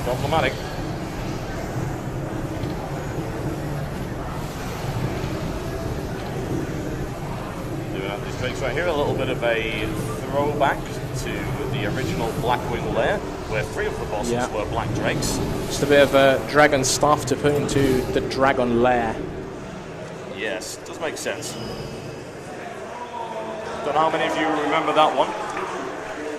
problematic. Doing out these drakes right here, a little bit of a throwback to the original Blackwing lair, where 3 of the bosses were black drakes. Just a bit of dragon stuff to put into the dragon lair. Yes, does make sense. Don't know how many of you remember that one.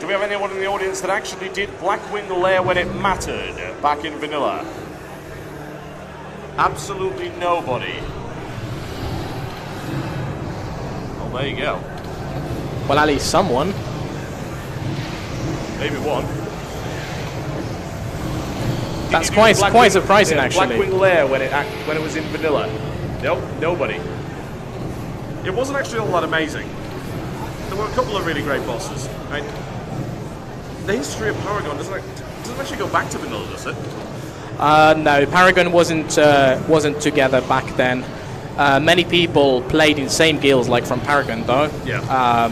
Do we have anyone in the audience that actually did Blackwing lair when it mattered back in vanilla? Absolutely nobody. Well, there you go. Well, at least someone. Maybe one. That's quite surprising, actually. Blackwing lair when it was in vanilla. Nope, nobody. It wasn't actually all that amazing. There were a couple of really great bosses. Right? The history of Paragon doesn't actually go back to vanilla, does it? No, Paragon wasn't together back then. Many people played in same guilds, like from Paragon, though. Yeah.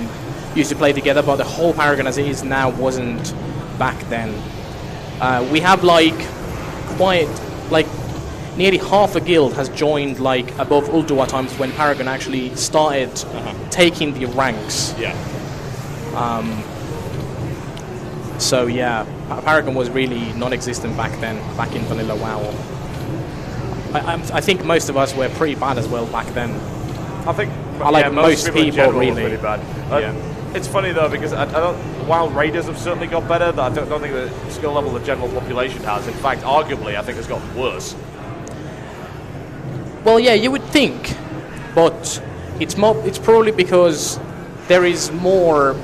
Used to play together, but the whole Paragon as it is now wasn't back then. We have nearly half a guild has joined above Ulduar times when Paragon actually started taking the ranks. Yeah. So yeah, Paragon was really non-existent back then, back in vanilla WoW. I think most of us were pretty bad as well back then. I think most people really. Were pretty bad. It's funny though because while raiders have certainly got better, I don't think the skill level the general population has. In fact, arguably, I think it's gotten worse. Well, yeah, you would think, but it's probably because there is more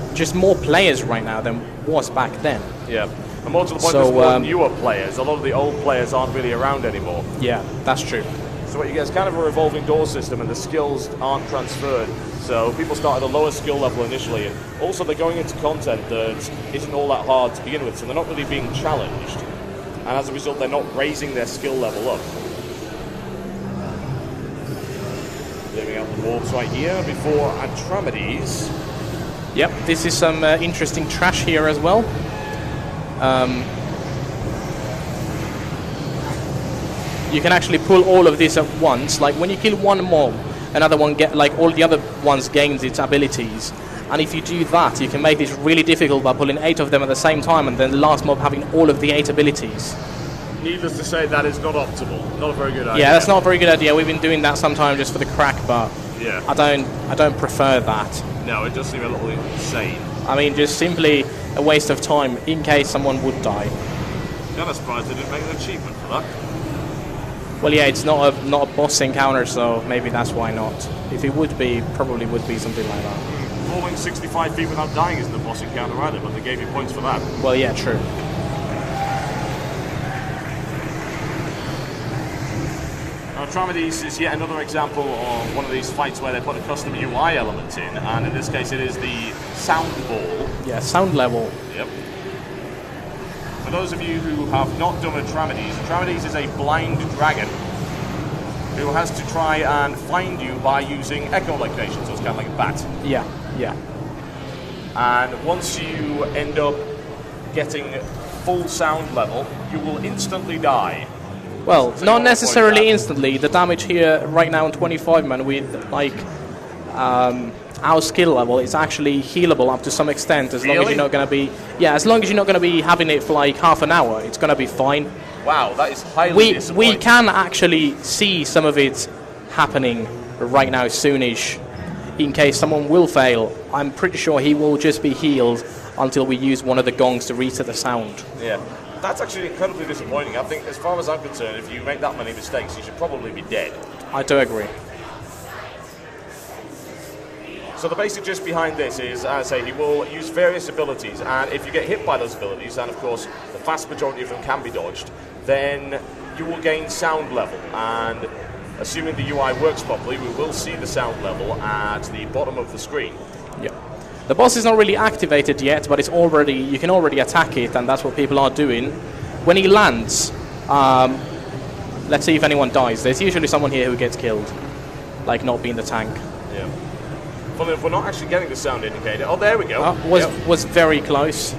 players right now than was back then. Yeah, and more to the point, there's more newer players. A lot of the old players aren't really around anymore. Yeah, that's true. So what you get is kind of a revolving door system, and the skills aren't transferred. So people start at a lower skill level initially, and also they're going into content that isn't all that hard to begin with, so they're not really being challenged, and as a result, they're not raising their skill level up. Living out the wolves right here before Atramides. Yep, this is some interesting trash here as well. You can actually pull all of this at once. Like when you kill one mob, another one all the other ones gains its abilities. And if you do that, you can make this really difficult by pulling 8 of them at the same time, and then the last mob having all of the 8 abilities. Needless to say, that is not optimal. Not a very good idea. Yeah, that's not a very good idea. We've been doing that sometimes just for the crack, but yeah, I don't prefer that. No, it does seem a little insane. I mean, just simply a waste of time in case someone would die. I'm kind of surprised they didn't make an achievement for that. Well, yeah, it's not a boss encounter, so maybe that's why not. If it would be, probably would be something like that. Falling 65 feet without dying isn't a boss encounter either, but they gave you points for that. Well, yeah, true. Now, Atramides is yet another example of one of these fights where they put a custom UI element in, and in this case it is the sound ball. Yeah, sound level. Yep. For those of you who have not done Atramides is a blind dragon who has to try and find you by using echolocation, so it's kind of like a bat. Yeah, yeah. And once you end up getting full sound level, you will instantly die. Well, so not necessarily instantly. The damage here right now on 25 man with our skill level is actually healable up to some extent as long as you're not going to be as long as you're not going to be having it for like half an hour. It's going to be fine. Wow, that is highly disappointing. We can actually see some of it happening right now soonish. In case someone will fail, I'm pretty sure he will just be healed until we use one of the gongs to reset the sound. Yeah, that's actually incredibly disappointing. I think, as far as I'm concerned, if you make that many mistakes, you should probably be dead. I do agree. So the basic gist behind this is, as I say, he will use various abilities, and if you get hit by those abilities, and of course the vast majority of them can be dodged, then you will gain sound level, and assuming the UI works properly, we will see the sound level at the bottom of the screen. Yeah. The boss is not really activated yet, but you can already attack it, and that's what people are doing. When he lands, let's see if anyone dies. There's usually someone here who gets killed, like not being the tank. Yeah. Funny enough, we're not actually getting the sound indicator. Oh, there we go. Was very close.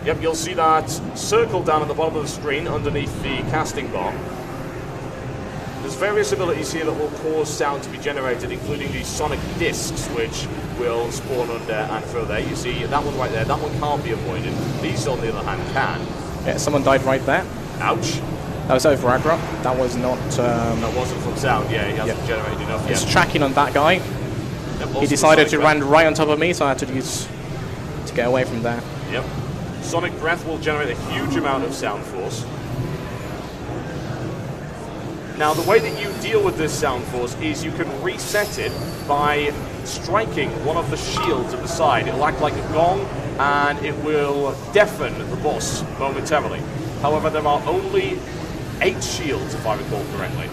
Yep, you'll see that circle down at the bottom of the screen underneath the casting bar. There's various abilities here that will cause sound to be generated, including these sonic discs, which will spawn under and through there. You see that one right there, that one can't be avoided. These, on the other hand, can. Yeah, someone died right there. Ouch. That was over aggro. That was not... that wasn't from sound, yeah, he hasn't generated enough yet. It's tracking on that guy. He decided to run right on top of me, so I had to use... to get away from there. Yep. Sonic Breath will generate a huge amount of sound force. Now, the way that you deal with this sound force is you can reset it by striking one of the shields at the side. It'll act like a gong, and it will deafen the boss momentarily. However, there are only 8 shields, if I recall correctly.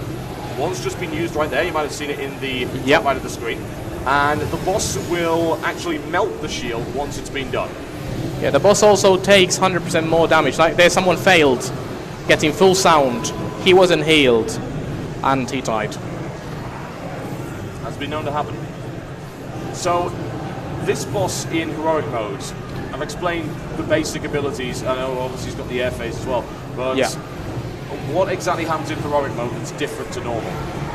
One's just been used right there. You might have seen it in the top right of the screen. And the boss will actually melt the shield once it's been done. Yeah, the boss also takes 100% more damage. Like, there's someone failed getting full sound. He wasn't healed, and he died. Has been known to happen. So, this boss in heroic mode, I've explained the basic abilities. I know obviously he's got the air phase as well, but what exactly happens in heroic mode that's different to normal?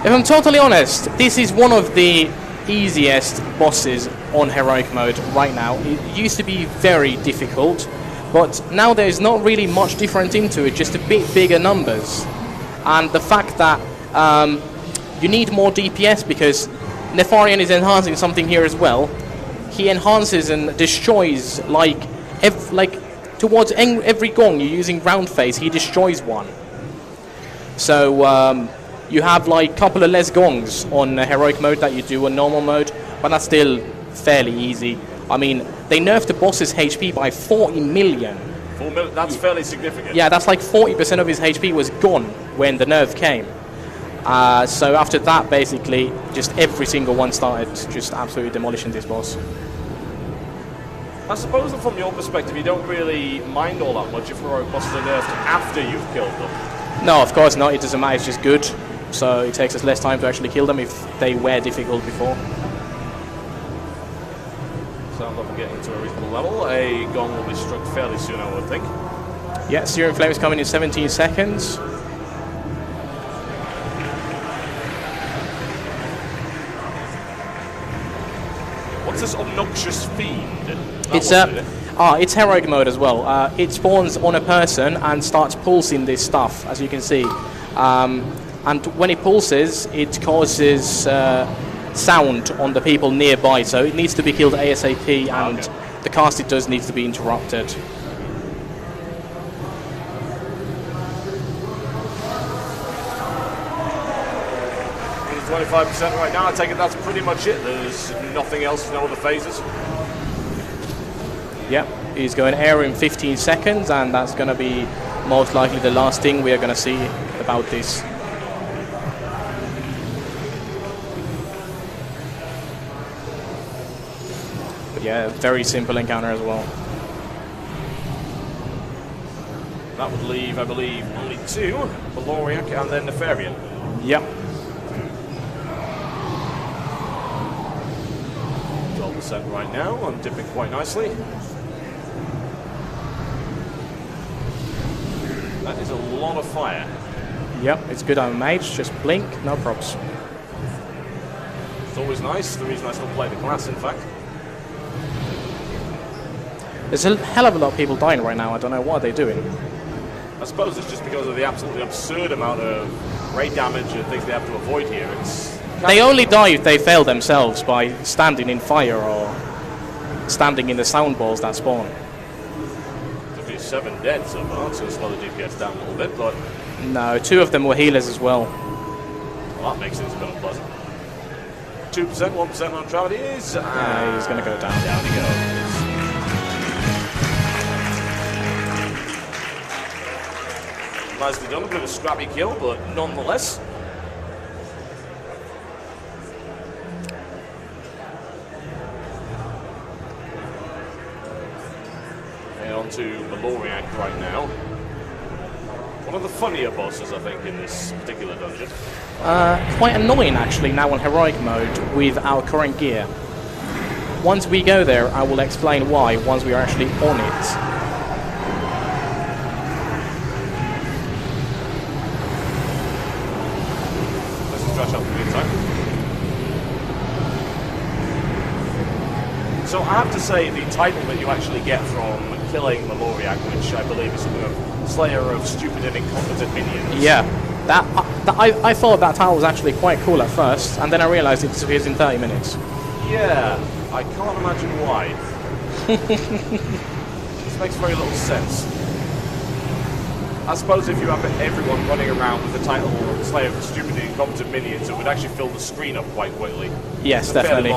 If I'm totally honest, this is one of the easiest bosses on heroic mode right now. It used to be very difficult, but now there's not really much different into it, just a bit bigger numbers. And the fact that you need more DPS, because Nefarian is enhancing something here as well. He enhances and destroys, like towards every gong you're using round phase, he destroys one. So you have like a couple of less gongs on heroic mode that you do on normal mode, but that's still fairly easy. I mean, they nerfed the boss's HP by 40 million. 4 million, that's fairly significant. Yeah, that's like 40% of his HP was gone when the nerf came. So after that, basically, just every single one started just absolutely demolishing this boss. I suppose that from your perspective, you don't really mind all that much if heroic bosses are nerfed after you've killed them. No, of course not. It doesn't matter. It's just good. So it takes us less time to actually kill them if they were difficult before. Sound level getting to a reasonable level. A gong will be struck fairly soon, I would think. Yeah, Searing Flame is coming in 17 seconds. What's this obnoxious fiend? It's heroic mode as well. It spawns on a person and starts pulsing this stuff, as you can see. And when it pulses, it causes sound on the people nearby, so it needs to be killed ASAP, and the cast it does needs to be interrupted. 25% right now. I take it that's pretty much it. There's nothing else, no other phases. Yep, he's going air in 15 seconds, and that's going to be most likely the last thing we are going to see about this. But yeah, very simple encounter as well. That would leave, I believe, only 2, Valoriac and then Nefarian. Yep. 12% right now, I'm dipping quite nicely. That is a lot of fire. Yep, it's good on mage, just blink, no props. It's always nice, the reason I still play the class, in fact. There's a hell of a lot of people dying right now, I don't know what they're doing. I suppose it's just because of the absolutely absurd amount of raid damage and things they have to avoid here. They only die if they fail themselves by standing in fire or standing in the sound balls that spawn. 7 dead so far, so slow the DPS down a little bit, but... No, 2 of them were healers as well. Well, that makes things a bit unpleasant. 2%, 1% on Travis is... Yeah, he's going to go down. Down he goes. Nicely done, a bit of a scrappy kill, but nonetheless. On to Valoriac right now. One of the funnier bosses, I think, in this particular dungeon. Quite annoying, actually, now on heroic mode with our current gear. Once we go there, I will explain why, once we are actually on it. So I have to say, the title that you actually get from killing Maloriak, which I believe is something of Slayer of Stupid and Incompetent Minions. Yeah, I thought that title was actually quite cool at first, and then I realized it disappears in 30 minutes. Yeah, I can't imagine why. This makes very little sense. I suppose if you have everyone running around with the title Slayer of Stupid and Incompetent Minions, it would actually fill the screen up quite quickly. Yes, definitely.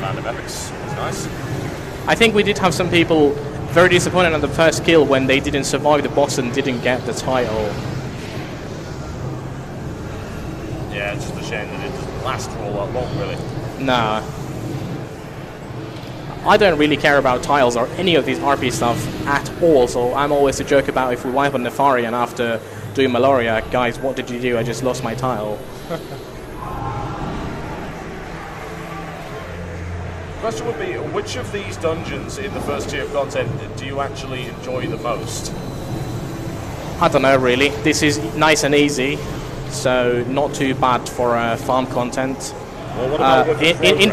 Land of Epics is nice. I think we did have some people very disappointed on the first kill when they didn't survive the boss and didn't get the title. Yeah, it's just a shame that it doesn't last for all that long, really. Nah. I don't really care about tiles or any of these RP stuff at all, so I'm always a joke about if we wipe on Nefarian after doing Malaria, guys, what did you do? I just lost my tile. Question would be, which of these dungeons in the first tier of content do you actually enjoy the most? I don't know, really. This is nice and easy, so not too bad for farm content. Well, what about in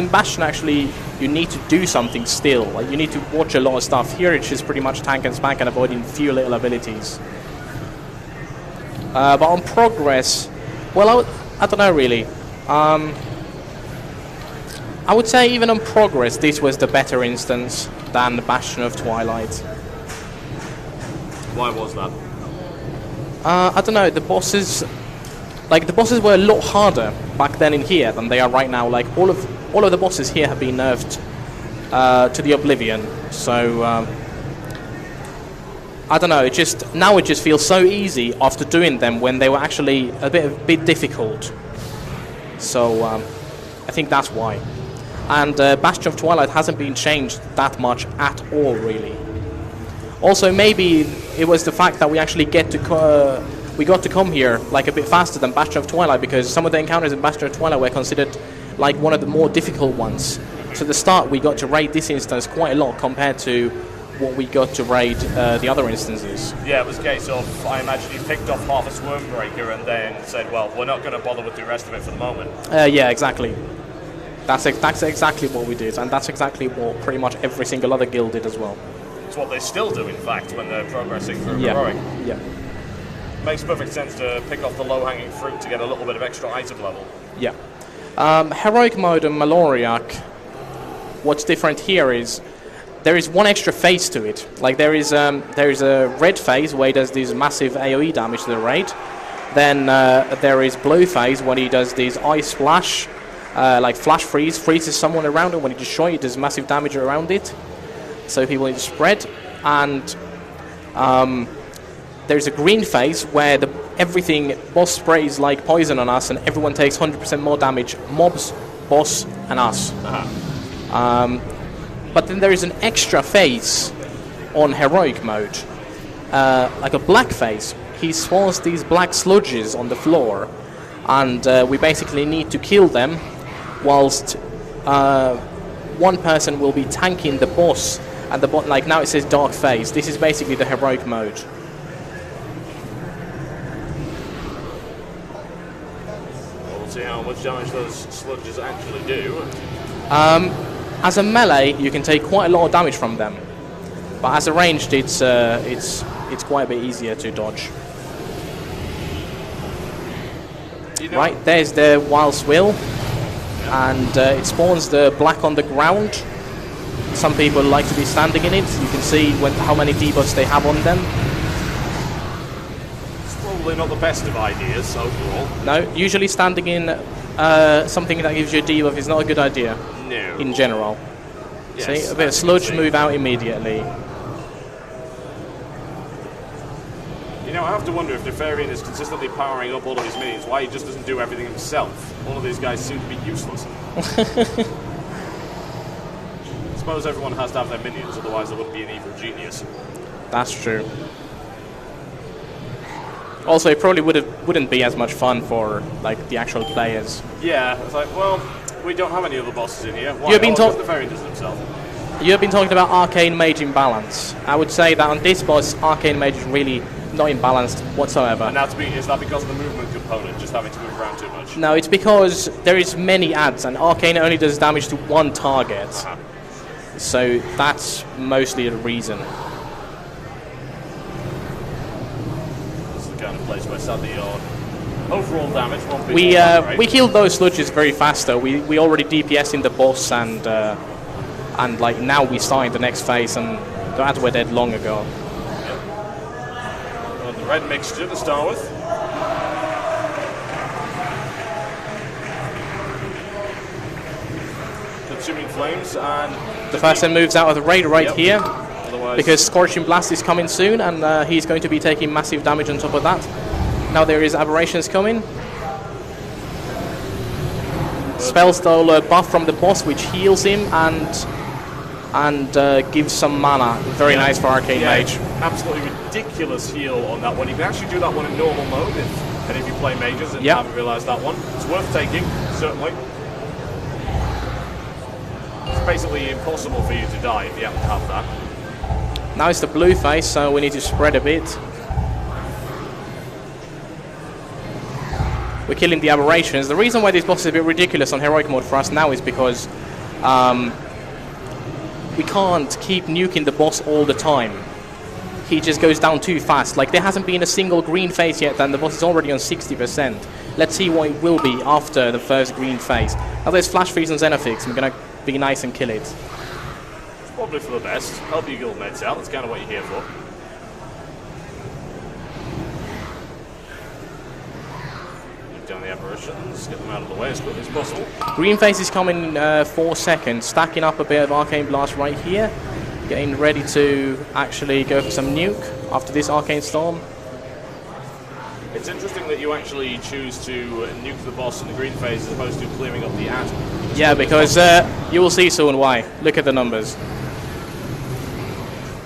Bastion, actually, you need to do something still. Like, you need to watch a lot of stuff. Here, it's just pretty much tank and spank and avoiding few little abilities. But on Progress, well, I don't know, really. I would say even on Progress, this was the better instance than the Bastion of Twilight. Why was that? I don't know, the bosses were a lot harder back then in here than they are right now. Like, all of the bosses here have been nerfed to the oblivion. So I don't know. Now it just feels so easy after doing them when they were actually a bit difficult. So I think that's why. And Bastion of Twilight hasn't been changed that much at all, really. Also, maybe it was the fact that we actually got to come here like a bit faster than Bastion of Twilight, because some of the encounters in Bastion of Twilight were considered like one of the more difficult ones. So at the start we got to raid this instance quite a lot compared to what we got to raid the other instances. Yeah, it was a case of, I imagine you picked off half a Swarmbreaker and then said, well, we're not going to bother with the rest of it for the moment. Yeah, exactly. That's exactly what we did, and that's exactly what pretty much every single other guild did as well. It's what they still do, in fact, when they're progressing through Heroic. Yeah. Makes perfect sense to pick off the low-hanging fruit to get a little bit of extra item level. Yeah. Heroic mode and Maloriak, what's different here is there is one extra phase to it. Like, there is a red phase where he does this massive AoE damage to the raid. Then there is blue phase when he does this ice splash, like flash freezes someone around him. When he destroys it, does massive damage around it. So people need to spread. And there's a green phase where everything boss sprays like poison on us and everyone takes 100% more damage. Mobs, boss, and us. But then there is an extra phase on Heroic mode. Like a black phase. He spawns these black sludges on the floor. And we basically need to kill them whilst one person will be tanking the boss. And the bot, like now it says dark phase. This is basically the Heroic mode. We'll see how much damage those sludges actually do. As a melee, you can take quite a lot of damage from them, but as a ranged, it's quite a bit easier to dodge. Right, there's the Wild Swill, and it spawns the black on the ground. Some people like to be standing in it. You can see how many debuffs they have on them. It's probably not the best of ideas overall. No, usually standing in something that gives you a debuff is not a good idea. No. In general. Yes, see, a bit of sludge, move out immediately. You know, I have to wonder if Nefarian is consistently powering up all of his minions, why he just doesn't do everything himself. All of these guys seem to be useless. I suppose everyone has to have their minions, otherwise there wouldn't be an evil genius. That's true. Also, it probably wouldn't be as much fun for like the actual players. Yeah, it's like, well, we don't have any other bosses in here. Why? You have been Nefarian does it himself. You have been talking about Arcane Mage imbalance. I would say that on this boss, Arcane Mage is really not imbalanced whatsoever. And is that because of the movement component, just having to move around too much? No, it's because there is many adds, and Arcane only does damage to one target. So that's mostly the reason. This is the kind of place where sadly your overall damage won't be we killed those sludges very fast though. We already DPS in the boss, and like now we start the next phase, and the ads were dead long ago. Well, the red mixture to start with. Consuming flames, and the person moves out of the raid here. Otherwise, because Scorching Blast is coming soon, and he's going to be taking massive damage on top of that. Now there is Aberrations coming. Spellstole buff from the boss, which heals him and gives some mana. Very nice for Arcane Mage. Absolutely ridiculous heal on that one. You can actually do that one in normal mode if you play mages and haven't realised that one. It's worth taking, certainly. It's basically impossible for you to die if you happen to have that. Now it's the blue phase, so we need to spread a bit. We're killing the Aberrations. The reason why this boss is a bit ridiculous on Heroic mode for us now is because we can't keep nuking the boss all the time. He just goes down too fast. Like, there hasn't been a single green phase yet, and the boss is already on 60%. Let's see what it will be after the first green phase. Now there's Flash Freeze and Xenofix. I'm gonna be nice and kill it. It's probably for the best. Help your guild mates out. That's kind of what you're here for. Down the Aberrations, get them out of the way as quickly as possible. Green phase is coming in 4 seconds, stacking up a bit of Arcane Blast right here, getting ready to actually go for some nuke after this Arcane Storm. It's interesting that you actually choose to nuke the boss in the green phase as opposed to clearing up the ad. Yeah, because you will see soon why. Look at the numbers.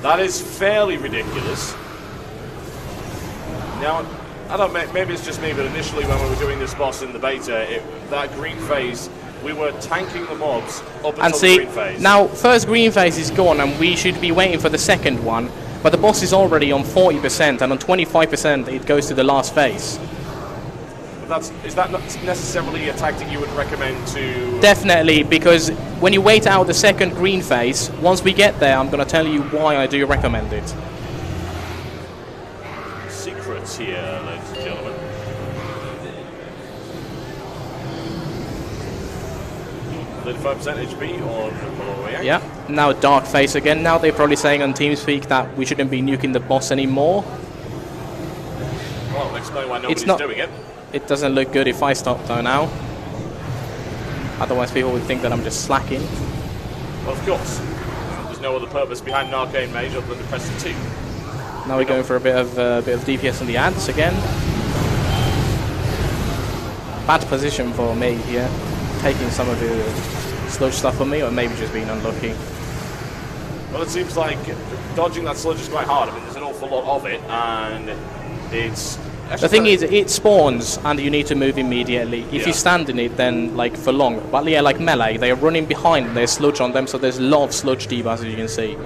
That is fairly ridiculous. Now, I don't know, maybe it's just me, but initially when we were doing this boss in the beta, that green phase, we were tanking the mobs up until the green phase. Now, first green phase is gone, and we should be waiting for the second one, but the boss is already on 40%, and on 25% it goes to the last phase. But is that not necessarily a tactic you would recommend to... Definitely, because when you wait out the second green phase, once we get there, I'm going to tell you why I do recommend it. Secrets here, ladies and gentlemen. %, HP on Blackwing. Yeah, now dark phase again. Now they're probably saying on TeamSpeak that we shouldn't be nuking the boss anymore. Well, explain why nobody's doing it. It doesn't look good if I stop though now. Otherwise people would think that I'm just slacking. Well, of course. There's no other purpose behind an Arcane Mage other than to press the 2. Now we're going for a bit of DPS on the ads again. Bad position for me here, taking some of the sludge stuff from me, or maybe just being unlucky. Well, it seems like dodging that sludge is quite hard. I mean, there's an awful lot of it, and it's... The thing is, it spawns, and you need to move immediately. If you stand in it, then, like, for long. But yeah, like Melee, they're running behind, there's sludge on them, so there's a lot of sludge debuffs, as you can see.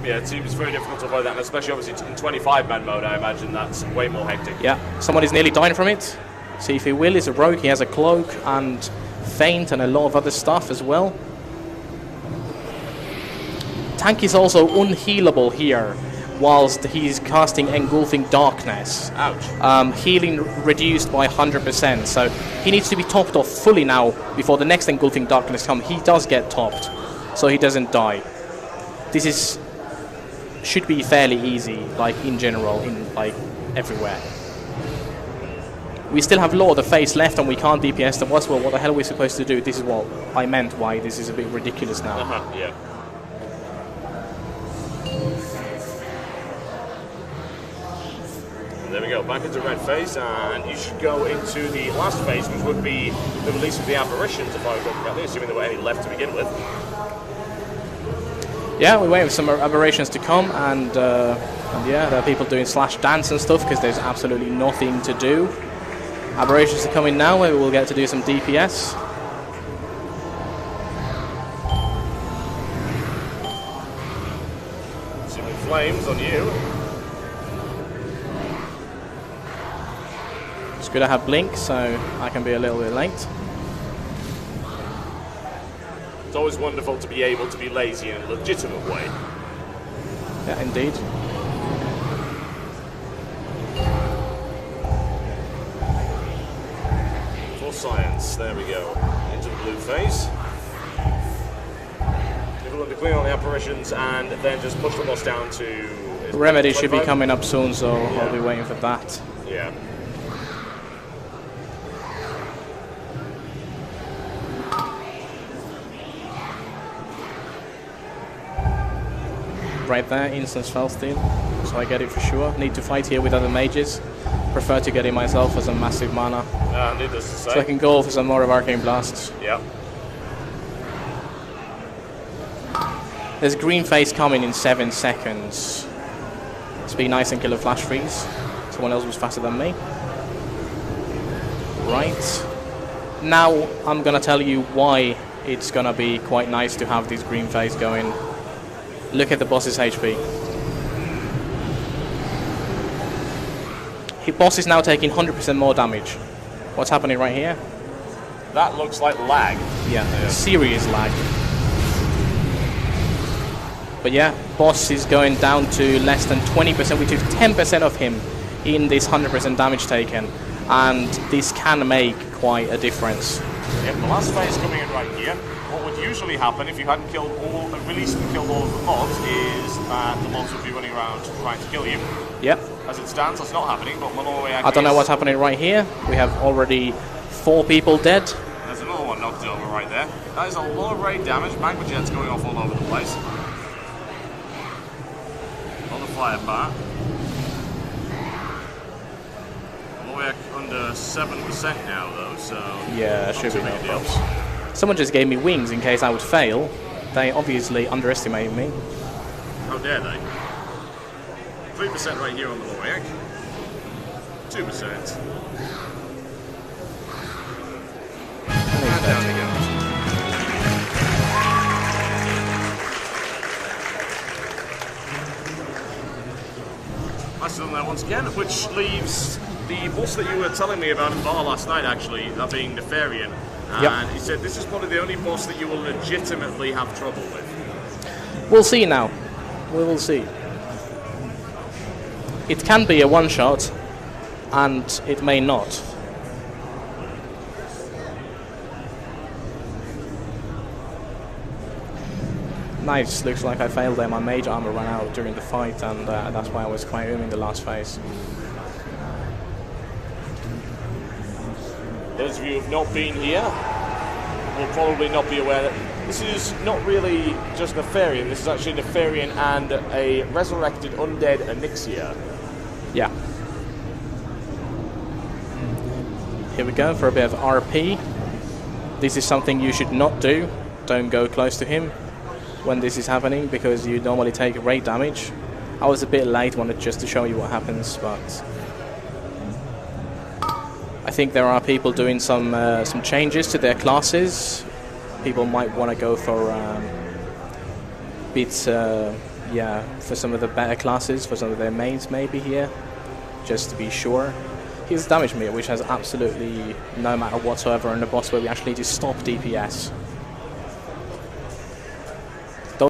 Yeah, it seems very difficult to avoid that, and especially obviously in 25-man mode, I imagine that's way more hectic. Yeah, someone is nearly dying from it. See if he will. He's a rogue, he has a cloak and feint and a lot of other stuff as well. Tank is also unhealable here, whilst he's casting Engulfing Darkness. Ouch. Healing reduced by 100%, so he needs to be topped off fully now before the next Engulfing Darkness comes. He does get topped, so he doesn't die. This should be fairly easy, like in general, in like everywhere. We still have a lot of the phase left and we can't DPS the boss. Well, what the hell are we supposed to do? This is what I meant why this is a bit ridiculous now. Yeah. And there we go, back into red phase, and you should go into the last phase, which would be the release of the Aberrations, if I recall correctly, assuming there were any left to begin with. Yeah, we're waiting for some Aberrations to come, and yeah, there are people doing slash dance and stuff because there's absolutely nothing to do. Aberrations are coming now, where we'll get to do some DPS. Assuming flames on you. It's good I have Blink, so I can be a little bit late. It's always wonderful to be able to be lazy in a legitimate way. Yeah, indeed. For science, there we go. Into the blue phase. Everyone to clean on the apparitions and then just push the boss down to... Remedy should be coming up soon, so Yeah. I'll be waiting for that. Yeah. Right there, instant spell steal, so I get it for sure. Need to fight here with other mages. Prefer to get it myself for some massive mana, Needless to say. so I can go for some more of Arcane Blasts. Yeah. There's green phase coming in 7 seconds. Let's be nice and kill a flash freeze. Someone else was faster than me. Right. Now I'm gonna tell you why it's gonna be quite nice to have this green phase going. Look at the boss's HP. The boss is now taking 100% more damage. What's happening right here? That looks like lag. Yeah, serious lag. But yeah, boss is going down to less than 20%. We took 10% of him in this 100% damage taken. And this can make quite a difference. Yeah, the last phase coming in right here. What would usually happen if you hadn't killed all, released and killed all of the mobs, is that the mobs would be running around trying to kill you. Yep. As it stands, that's not happening, but I don't know what's happening right here. We have already 4 people dead. There's another one knocked over right there. That is a lot of raid damage. Magma jets going off all over the place. On the fire bar. All the way under 7% now, though, so... Yeah, should be no problems. Someone just gave me wings in case I would fail. They obviously underestimated me. How dare they? 3% right here on the Loriac. 2%. And down they go. Master on there once again, which leaves the boss that you were telling me about in bar last night, actually, that being Nefarian. And he said this is probably the only boss that you will legitimately have trouble with. We'll see now. We will see. It can be a one-shot, and it may not. Nice, looks like I failed there. My mage armor ran out during the fight, and that's why I was quite in the last phase. Those of you who have not been here will probably not be aware that this is not really just Nefarian. This is actually Nefarian and a resurrected undead Onyxia. Yeah. Here we go for a bit of RP. This is something you should not do. Don't go close to him when this is happening, because you normally take raid damage. I was a bit late, wanted just to show you what happens, but I think there are people doing some changes to their classes. People might want to go for bits, for some of the better classes, for some of their mains maybe here, just to be sure. Here's damage meter, which has absolutely no matter whatsoever in the boss where we actually need to stop DPS.